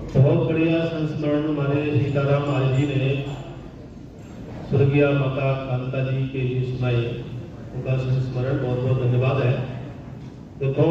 बहुत बढ़िया संस्मरण हमारे सीताराम महाराज जी ने स्वर्गीय माता कांता जी के लिए सुनाई, उनका संस्मरण बहुत बहुत धन्यवाद है। देखो,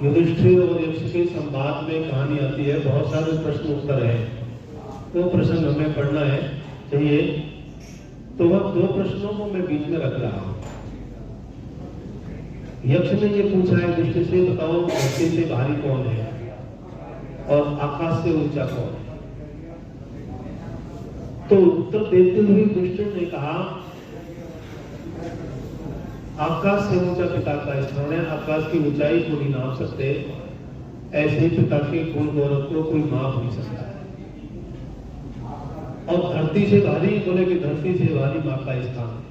युधिष्ठिर और यक्ष के संवाद में कहानी आती है, बहुत सारे प्रश्न उत्तर है, वो प्रश्न हमें पढ़ना है चाहिए, तो वह दो प्रश्नों को मैं बीच में रख रहा हूं। यक्ष ने ये पूछा है युधिष्ठिर से, बताओ धरती से भारी कौन है और आकाश से ऊंचा कौन है? तो उत्तर देते हुए युधिष्ठिर ने कहा, आकाश से ऊंचा पिता का स्थान है, आकाश की ऊंचाई को नहीं नाप सकते, ऐसे ही पिता के गुण गौरव को कोई माप नहीं सकता। और धरती से भारी, बोले कि धरती से भारी मां का स्थान है।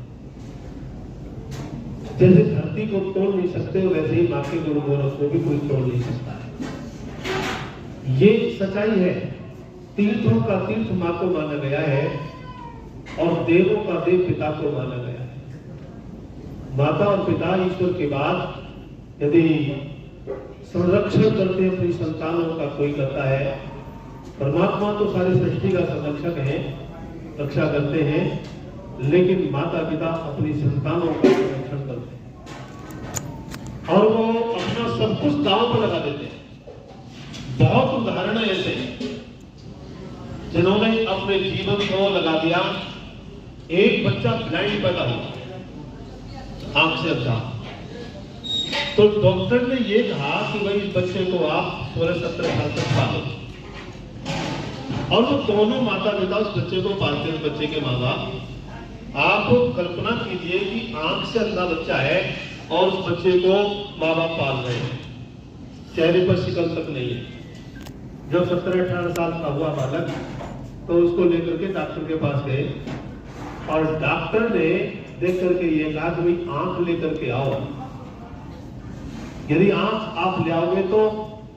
जैसे धरती को तोड़ नहीं सकते, वैसे ही मां के गुण गौरव को भी कोई तोड़ नहीं सकता है। ये सच्चाई है। तीर्थों का तीर्थ मां को माना गया है और देवों का देव पिता को माना गया है। माता और पिता ईश्वर के बाद यदि संरक्षण करते अपनी संतानों का कोई करता है, परमात्मा तो सारी सृष्टि का संरक्षक है, रक्षा करते हैं, लेकिन माता पिता अपनी संतानों का संरक्षण करते हैं और वो अपना सब कुछ दांव पर लगा देते हैं। बहुत उदाहरण है ऐसे जिन्होंने अपने जीवन को लगा दिया। एक बच्चा ब्लाइंड पैदा हुआ, आंख से अंधा, तो डॉक्टर ने ये कहा कि भाई इस बच्चे को आप 16-17 साल तक पालो, और वो दोनों माता पिता उस बच्चे को पालते हैं, बच्चे के माँ बाप। आप कल्पना कीजिए कि आंख से अंधा बच्चा है और उस बच्चे को माँ बाप पाल रहे हैं, चेहरे पर शिकल तक नहीं है। जब 17-18 साल का हुआ बालक, तो उसको लेकर के डॉक्टर के पास गए और डॉक्टर ने देख करके ये कहा कि भाई आंख लेकर के आओ, यदि आंख आप ले आओगे तो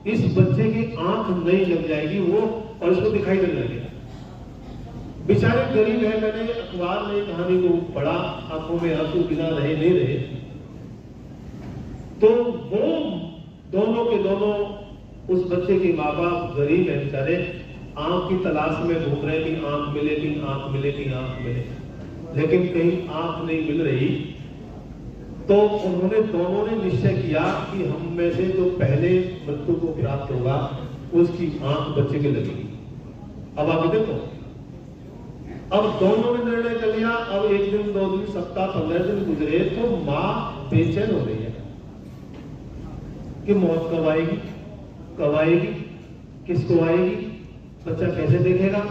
इस बच्चे की आंख नहीं लग जाएगी वो, और इसको दिखाई देने लगेगा। बेचारे गरीब है, मैंने अखबार में कहानी को पढ़ा, आंखों में आंसू बिना रहे नहीं रहे, तो वो दोनों के दोनों उस बच्चे के माँ बाप गरीब है बेचारे, आंख की तलाश में घूम रहे कि आंख मिले कि आंख मिले कि आंख मिले, लेकिन कहीं आंख नहीं मिल रही। तो उन्होंने दोनों ने निश्चय किया कि हम में से जो पहले मृत्यु को प्राप्त होगा उसकी आंख बच्चे के लगेगी। अब आप देखो, अब दोनों ने निर्णय कर लिया। अब 1 दिन 2 दिन सप्ताह 15 दिन गुजरे तो मां बेचैन हो रही है कि मौत कब आएगी, कब आएगी, किसको आएगी, बच्चा कैसे देखेगा,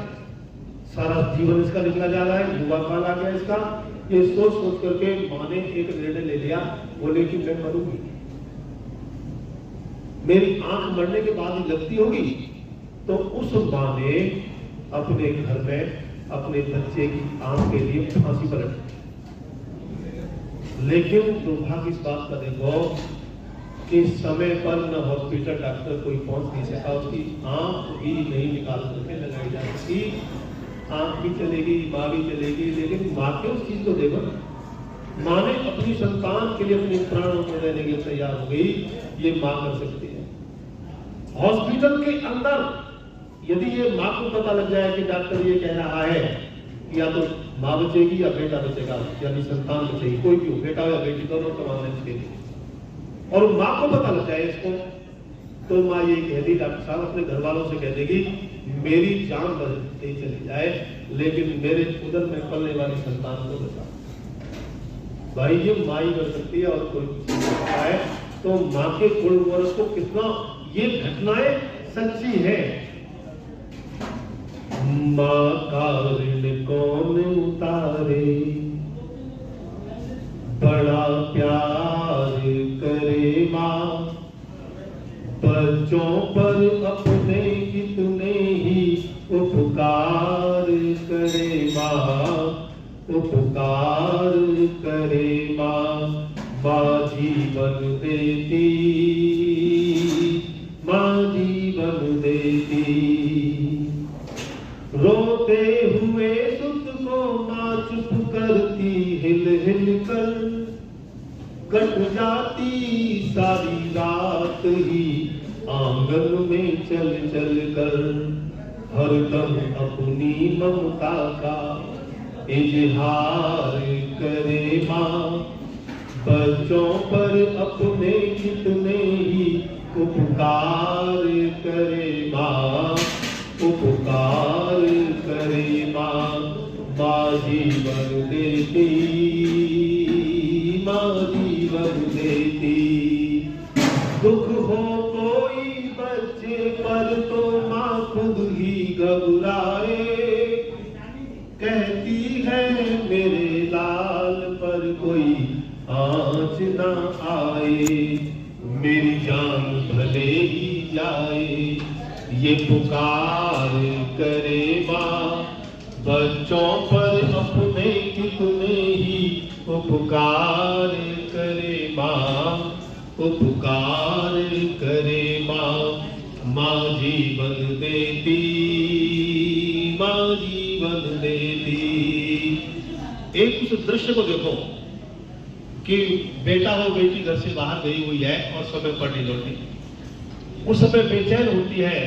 सारा जीवन इसका निकला जा रहा है, युवा काल आ गया इसका। ये सोच सोच करके मां ने एक निर्णय ले लिया, बोले कि मैं मरूंगी, मेरी आंख मरने के बाद ही लगती होगी। तो उस मां ने अपने घर में अपने बच्चे की आंख के लिए फांसी पर रखी। लेकिन दुर्भाग्य इस बात का देखो कि समय पर न हॉस्पिटल डॉक्टर कोई पहुंच नहीं सका, उसकी आंख भी नहीं निकाल करके लगाई जा सकी। आंख भी चलेगी, मां भी चलेगी, लेकिन मां के उस चीज को देखो, मां ने अपनी संतान के लिए अपने प्राणों को देने के लिए तैयार हो गई। ये मां कर सकती है। हॉस्पिटल के अंदर यदि ये मां को पता लग जाए कि डॉक्टर ये कह रहा है कि या तो मां बचेगी या बेटा बचेगा, यानी संतान बचेगी, कोई भी हो, बेटा या बेटी दोनों समान बचेगी, और मां को पता लग जाए इसको, तो मां ये कह दी, डॉक्टर साहब अपने घर वालों से कह देगी मेरी जान बचती चली जाए, लेकिन मेरे उदर में पलने वाली संतान को बचा। भाई ये मां ही कर सकती है और कोई नहीं कर सकता है। तो मां के गुण गौरव को कितना, ये घटनाएं सच्ची है। मां का ऋण कौन उतारे, बड़ा प्यार करे मां, बच्चों पर अपने कितने ही उपकार करे मां, उपकार करे मां। मां जीवन देती, मां जीवन देती, रोते हुए सुत को मां चुप करती, हिल हिल कर कट जाती सारी रात ही आंगन में में चल चल कर हरदम अपनी ममता का इजहार करे माँ। बच्चों पर अपने कितने ही उपकार करे माँ, उपकार करे माँ। माँ जीवन देती, माँ जीवन देती। दुख हो कोई बच्चे पर तो माँ खुद ही घबराए, कहती है मेरे लाल पर कोई आँच ना आए। मेरी जान भले ही जाए ये पुकार करे माँ। बच्चों पर अपने कितने ही उपकार करे माँ, उपकार करे माँ। माँ जीवन देती, माँ जीवन देती। एक उस दृश्य को देखो कि बेटा हो बेटी घर से बाहर गई हुई है और समय पर नहीं लौटी। उस समय बेचैन होती है,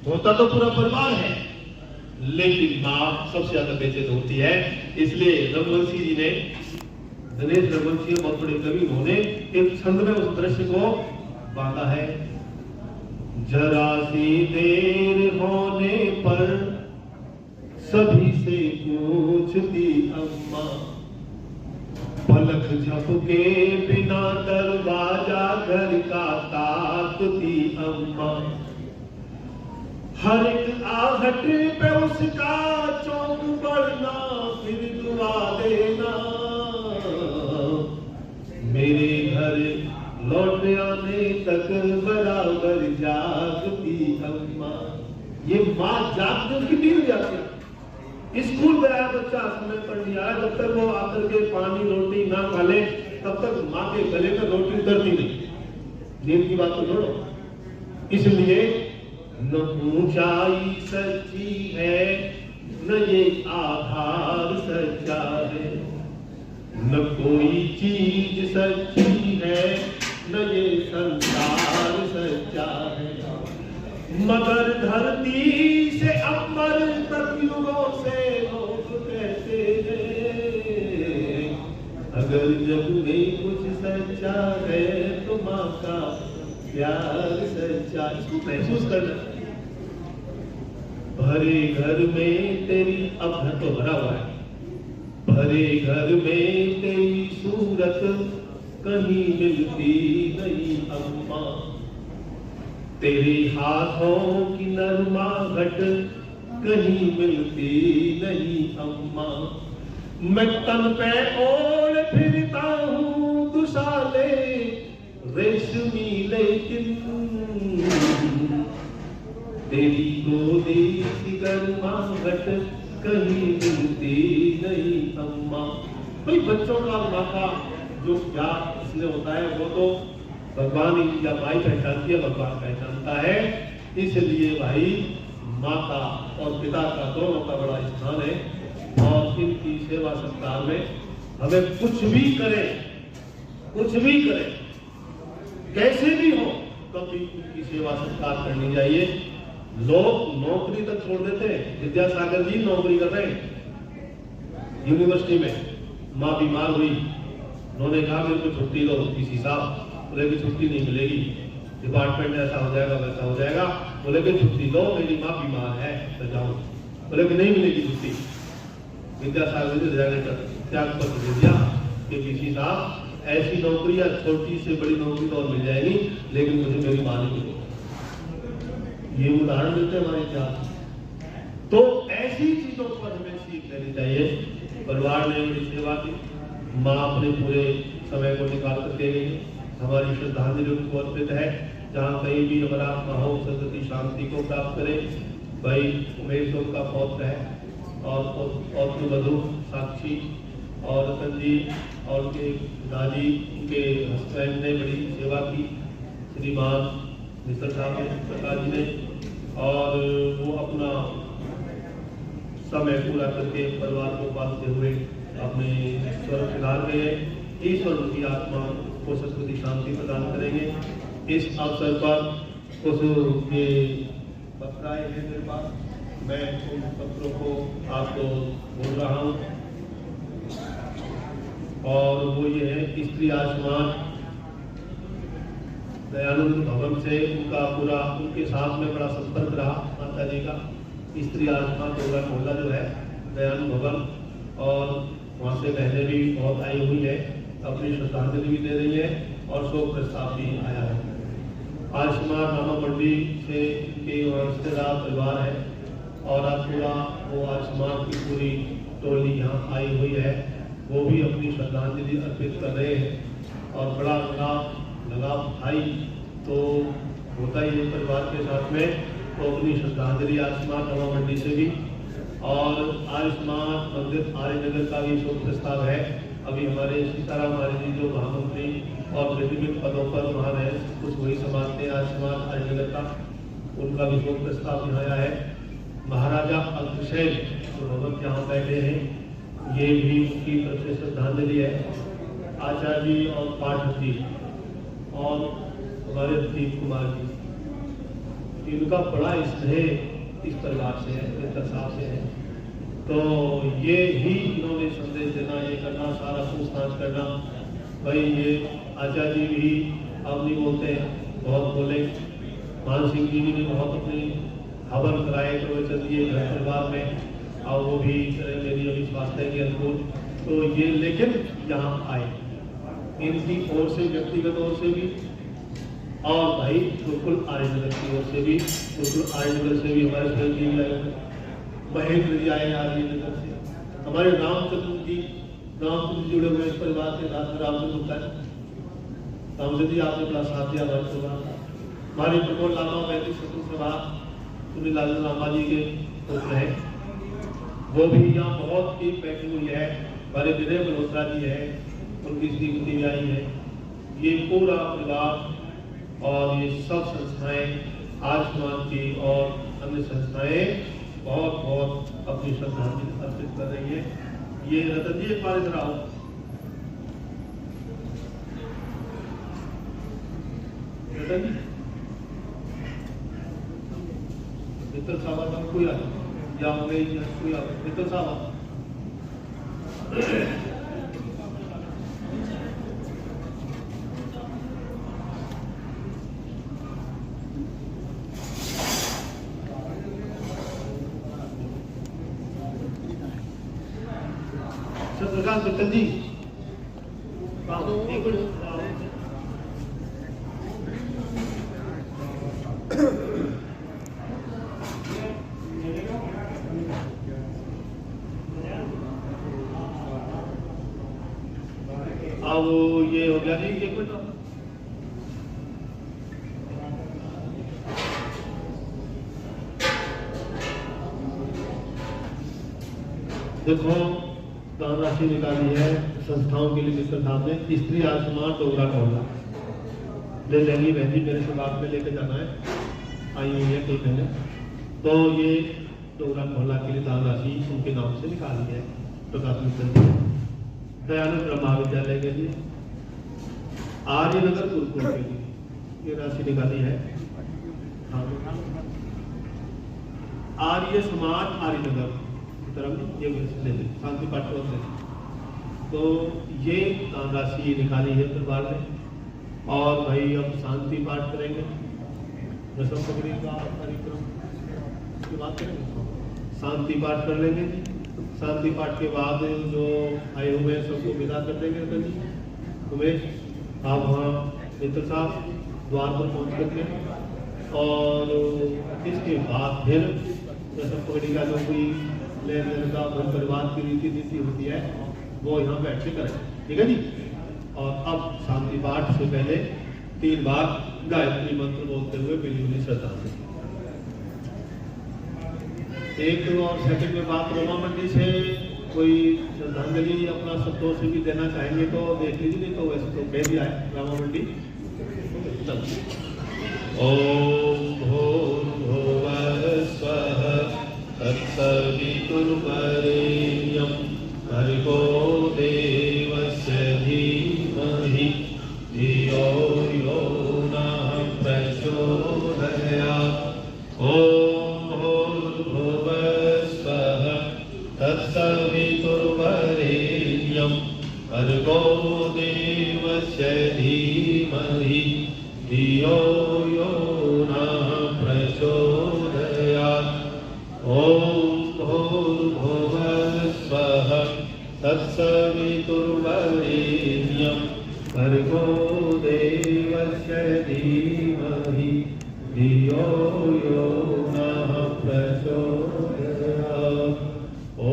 होता तो पूरा परिवार है, लेकिन माँ सबसे ज्यादा बेचैन होती है। इसलिए रघुवंशी जी ने, दिनेश रघुवंशी बहुत बड़े कवि, उन्होंने एक छंद में उस दृश्य को बांधा है। जरा सी देर होने पर सभी से पूछती अम्मा, पलक झपके बिना दरवाजा घर का ताकती अम्मा। हर एक आहट पे उसका चौंक बढ़ना, फिर दुआ देना। मेरे घर लौट आने तक बराबर जागती अम्मा। ये माँ जागती, उसकी नींद हो जाती है। स्कूल गया बच्चा, समय पर नहीं आया, जब तक वो आकर के पानी रोटी ना खा ले तब तक माँ के गले में रोटी उतरती नहीं। नींद की बात तो छोड़ो। इसलिए न ऊंचाई सच्ची है, न ये आधार सच्चा है, न कोई चीज सच्ची है, न ये संसार सच्चा है। मगर धरती से अमर तक युगों से लोग कहते हैं, अगर जग में कुछ सच्चा है तो माँ का प्यार सच्चा। इसको महसूस करना। भरे घर में तेरी, अब घर तो भरा हुआ है, भरे घर में तेरी सूरत कहीं मिलती नहीं अम्मा। तेरे हाथों की नरमा घट कहीं मिलती नहीं अम्मा। मैं तन पे ओढ़ फिरता हूँ दुशाले रेशमी, लेकिन तेरी गोदी की गर्मा घट कहीं मिलती नहीं अम्मा। भाई बच्चों का माँ का जो प्यार इसलिए होता है वो तो भगवान ही या भाई पहचानती है, भगवान पहचानता है। इसलिए भाई माता और पिता का दोनों का बड़ा स्थान है। और इनकी सेवा सत्कार में हमें कुछ भी करें, कुछ भी करें, कैसे भी हो, कभी उनकी सेवा सत्कार करनी चाहिए। लोग नौकरी तक छोड़ देते हैं। विद्यासागर जी नौकरी कर रहे हैं यूनिवर्सिटी में, माँ बीमार हुई, उन्होंने कहा मेरे को छुट्टी दो। किसी साहब बोले कि छुट्टी नहीं मिलेगी, डिपार्टमेंट ऐसा हो जाएगा वैसा हो जाएगा। बोले कि छुट्टी दो, मेरी माँ बीमार है तो जाओ। बोले कि नहीं मिलेगी छुट्टी। विद्यासागर जी रिजाइनेटर त्याग पत्र दे दिया कि किसी साहब ऐसी नौकरी या छोटी से बड़ी नौकरी तो और मिल जाएगी, लेकिन मुझे मेरी माँ नहीं मिलेगी। ये उदाहरण देते हैं हमारे इतिहास। तो ऐसी चीजों पर हमें सीख लेनी चाहिए। परिवार ने बड़ी सेवा की, माँ अपने पूरे समय को निकाल कर दे गई। हमारी श्रद्धांजलि उनको अर्पित है। जहाँ कहीं भी हमारा आत्मा हो, सदगति शांति को प्राप्त करे। भाई उमेश का पौत्र है और पुत्रवधू साक्षी और रतन जी और उनके दादी, उनके हस्बैंड ने बड़ी सेवा की, श्रीमान मिश्र साहब ने, प्रकाश जी ने, और वो अपना समय पूरा करके परिवार को पालते हुए अपने स्वर्ग सिधार गए। ईश्वर उनकी आत्मा को सदगति शांति प्रदान करेंगे। इस अवसर पर कुछ ये पत्र आए हैं मेरे पास, मैं उन पत्रों को आपको बोल रहा हूँ। और वो ये है, स्त्री आयुष्मान दयानंद भवन से उनका पूरा उनके साथ में बड़ा संपर्क रहा माता जी का। स्त्री आयुष्मान डोगरा मोहल्ला जो है दयानंद भवन, और वहाँ से बहनें भी बहुत आई हुई है, अपनी श्रद्धांजलि भी दे रही है और शोक प्रस्ताव भी आया है। आयुष्मान रामा मंडी से के रिश्तेदार परिवार है और आज पूरा वो आयुष्मान की पूरी टोली यहाँ आई हुई है, वो भी अपनी श्रद्धांजलि अर्पित कर रहे हैं। और बड़ा लगाव भाई तो होता ही है परिवार के साथ में, तो अपनी श्रद्धांजलि आयुष्मान रामा मंडी से भी, और आयुष्मान मंदिर आर्यनगर का भी शोक प्रस्ताव है। अभी हमारे सीताराम महाराज जी जो महामंत्री और विभिन्न पदों पर वहाँ रहे, कुछ वही समाजते हैं आयुष्मान आर्यनगर का, उनका भी शोक प्रस्ताव यहाँ आया है। महाराजा अग्रसेन जो भगवत यहाँ बैठे हैं, ये भी उनकी तरफ से श्रद्धांजलि है। आचार्य जी और पाठक जी और हमारे दीप कुमार जी, इनका बड़ा स्नेह इस परिवार से है, मित्र साहब से है। तो ये ही इन्होंने संदेश देना, ये करना, सारा पूछताछ करना। भाई ये आचार्य जी भी अब नहीं बोलते हैं, बहुत बोले। मान सिंह जी भी बहुत अपनी हवन कराए, प्रवचन दिए घर परिवार में, और वो भी मेरी अभी स्वास्थ्य के अनुकूल। तो ये लेकिन यहाँ आए इनकी ओर से, व्यक्तिगत ओर से भी, और भाई गुरुकुल आर्यनगर की ओर से भी, गुरुकुल आर्यनगर से भी हमारे स्वयं जी आए हुए, महेंद्र जी आए आर्यनगर से, हमारे रामचंद्र जी जुड़े हुए इस परिवार के साथ। रामचंद्र गुप्ता रामचंद्र जी आपने बड़ा साथ दिया हमारे परिवार का। हमारे प्रकोल लामा वैदिक शत्रु सभा सुनील लाल रामा जी के पुत्र हैं, वो भी यहाँ बहुत ठीक बैठी हुई है। हमारे विजय मल्होत्रा जी है, उनकी श्रीमती भी आई है। ये पूरा परिवार और ये सब संस्थाएं आयुष्मान की और अन्य संस्थाएं बहुत बहुत अपनी श्रद्धांजलि अर्पित कर रही है। ये रतन जी एक बार इधर आओ। रतन जी मित्र साहब कोई आ या कोई आ मित्र साहब प्रकाश मित्तल जी एक मिनट। अब ये हो गया नहीं, एक मिनट देखो, दान राशि निकाली है संस्थाओं के लिए मित्र साहब ने। स्त्री आयुष्मान डोगरा मोहल्ला ले लेंगी बहन जी, मेरे से बात में लेके जाना है, आई हुई है कोई बहने। तो ये डोगरा मोहल्ला के लिए दान राशि उनके नाम से निकाली है प्रकाश मित्र जी। दयानंद ब्रह्मा विद्यालय के लिए, आर्यनगर गुरुकुल के लिए ये राशि निकाली है। आर्य समाज आर्यनगर तरफ ये ले लें, शांति पाठ से। तो ये राशि निकाली है परिवार ने। और भाई अब शांति पाठ करेंगे, दसम पगड़ी का कार्यक्रम की बात करेंगे, शांति पाठ कर लेंगे। शांति पाठ के बाद जो आए हुए हैं सबको विदा कर देंगे। उमेश आप वहाँ मित्र साहब द्वार पर पहुँच करके, और इसके बाद फिर दसम पगड़ी का जो कोई लेन देन का परिवार की रीति नीति होती है वो यहाँ बैठ के करें, ठीक है जी। और अब शांति पाठ से पहले 3 बार गायत्री मंत्र बोलते हुए मिली श्रद्धा से। एक और सेकंड में बात, रोमा मंडी से कोई श्रद्धांजलि अपना शब्दों से भी देना चाहेंगे तो देख लीजिए, नहीं तो वैसे तो कह दिया है रामा मंडी। ओम भूर्भुवः स्वः तत्सवितुर्वरेण्यं भर्गो देवस्य धीमहि धियो यो नः प्रचोदयात्। तत्सवितुर्वरेण्यं भर्गो देवस्य धीमहि धियो यो नः प्रचोदयात्। ॐ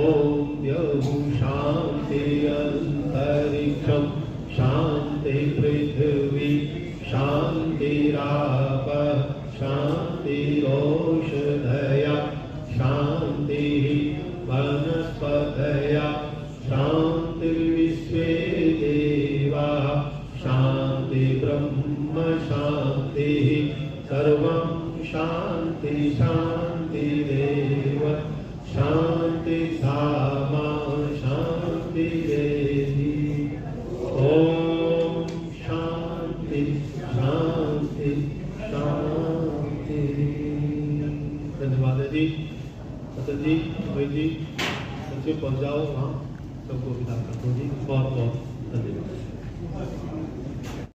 द्यौः शान्ति अन्तरिक्षं शान्ति पृथिवी शान्तिरापः शान्तिरोषधयः शान्तिः वनस्पतयः शान्तिर्विश्वे देवाः शान्ति ब्रह्म शान्तिः सर्वं शान्ति शान्तिरेव शान्ति धामा शान्तिरेधि। ॐ शान्ति शान्ति शान्ति। धन्यवाद जी, सतन जी, भाई जी, बच्चे पहुँच जाओ वहाँ, सबको विदा कर दो जी, बहुत बहुत धन्यवाद।